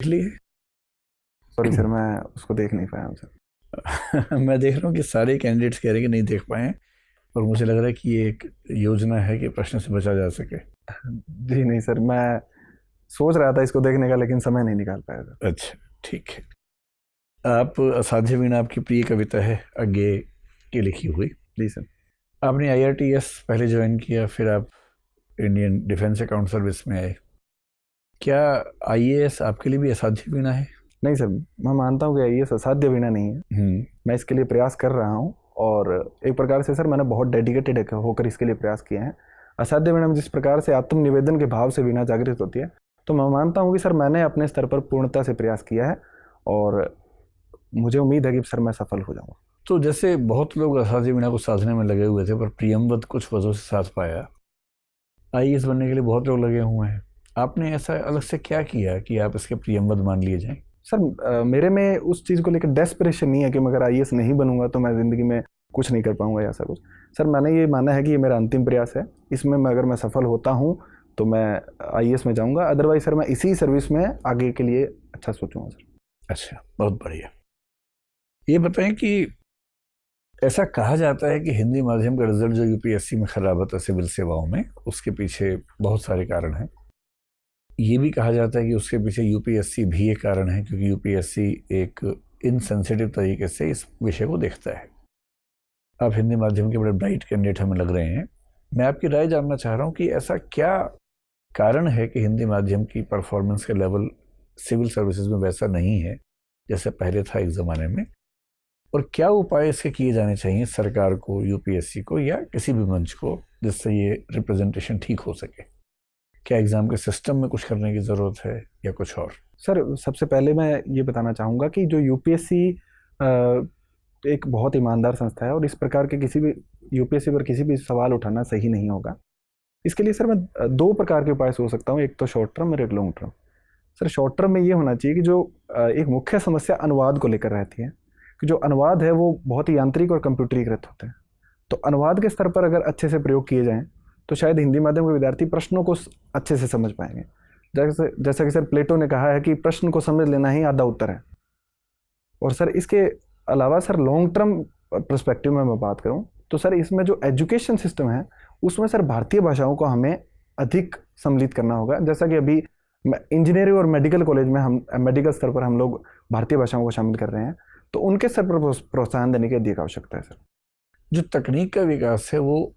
इसलिए sorry sir, मैं उसको देख नहीं पाया हूँ सर। मैं देख रहा हूँ कि सारे कैंडिडेट्स कह रहे हैं कि नहीं देख पाए हैं, और मुझे लग रहा है कि ये एक योजना है कि प्रश्न से बचा जा सके। जी नहीं सर, मैं सोच रहा था इसको देखने का, लेकिन समय नहीं निकाल पाया सर। अच्छा, ठीक है। आप असाध्य वीणा आपकी प्रिय कविता है, आगे की लिखी हुई। जी सर। आपने आईआरटीएस पहले ज्वाइन किया, फिर आप इंडियन डिफेंस अकाउंट सर्विस में आए। क्या आईएएस आपके लिए भी असाध्य वीणा है? नहीं सर, मैं मानता हूँ कि ये असाध्य वीणा नहीं है। हम्म। मैं इसके लिए प्रयास कर रहा हूँ, और एक प्रकार से सर मैंने बहुत डेडिकेटेड होकर इसके लिए प्रयास किए हैं। असाध्य वीणा में जिस प्रकार से आत्मनिवेदन के भाव से वीणा जागृत होती है, तो मैं मानता हूँ कि सर मैंने अपने स्तर पर पूर्णता से प्रयास किया है, और मुझे उम्मीद है कि सर मैं सफल हो जाऊँगा। तो जैसे बहुत लोग असाध्य वीणा को साधने में लगे हुए थे, पर प्रियंवद कुछ वजहों से साध पाया। आईएएस बनने के लिए बहुत लोग लगे हुए हैं। आपने ऐसा अलग से क्या किया कि आप इसके प्रियंवद मान लिए जाएं? सर मेरे में उस चीज़ को लेकर डेस्परेशन नहीं है कि मैं अगर आईएएस नहीं बनूंगा तो मैं ज़िंदगी में कुछ नहीं कर पाऊंगा या ऐसा कुछ। सर मैंने ये माना है कि ये मेरा अंतिम प्रयास है। इसमें अगर मैं सफल होता हूँ तो मैं आईएएस में जाऊंगा, अदरवाइज सर मैं इसी सर्विस में आगे के लिए अच्छा सोचूंगा सर। अच्छा, बहुत बढ़िया। ये बताएं कि ऐसा कहा जाता है कि हिंदी माध्यम का रिजल्ट जो यूपीएससी में खराब आता है सिविल सेवाओं में, उसके पीछे बहुत सारे कारण हैं। ये भी कहा जाता है कि उसके पीछे यूपीएससी भी एक कारण है, क्योंकि यूपीएससी एक इनसेंसिटिव तरीके से इस विषय को देखता है। आप हिंदी माध्यम के बड़े ब्राइट कैंडिडेट हमें लग रहे हैं। मैं आपकी राय जानना चाह रहा हूँ कि ऐसा क्या कारण है कि हिंदी माध्यम की परफॉर्मेंस का लेवल सिविल सर्विसेज में वैसा नहीं है जैसे पहले था एक ज़माने में, और क्या उपाय इसके किए जाने चाहिए सरकार को, यूपीएससी को, या किसी भी मंच को, जिससे ये रिप्रेजेंटेशन ठीक हो सके? क्या एग्ज़ाम के सिस्टम में कुछ करने की ज़रूरत है या कुछ और? सर सबसे पहले मैं ये बताना चाहूँगा कि जो यूपीएससी एक बहुत ईमानदार संस्था है, और इस प्रकार के किसी भी यूपीएससी पर किसी भी सवाल उठाना सही नहीं होगा। इसके लिए सर मैं दो प्रकार के उपाय सोच सकता हूँ, एक तो शॉर्ट टर्म और एक long term. Sir short term में ये होना चाहिए कि जो एक मुख्य समस्या अनुवाद को लेकर रहती है, कि जो अनुवाद है वो बहुत ही यांत्रिक और कंप्यूटरीकृत होते हैं। तो अनुवाद के स्तर पर अगर अच्छे से प्रयोग किए जाएं तो शायद हिंदी माध्यम के विद्यार्थी प्रश्नों को अच्छे से समझ पाएंगे। जैसा कि सर प्लेटो ने कहा है कि प्रश्न को समझ लेना ही आधा उत्तर है। और सर इसके अलावा सर लॉन्ग टर्म पर्सपेक्टिव में मैं बात करूं तो सर इसमें जो एजुकेशन सिस्टम है उसमें सर भारतीय भाषाओं को हमें अधिक सम्मिलित करना होगा। जैसा कि अभी इंजीनियरिंग और मेडिकल कॉलेज में हम मेडिकल स्तर पर हम लोग भारतीय भाषाओं को शामिल कर रहे हैं, तो उनके स्तर पर प्रोत्साहन देने की अधिक आवश्यकता है सर। जो तकनीक का विकास है वो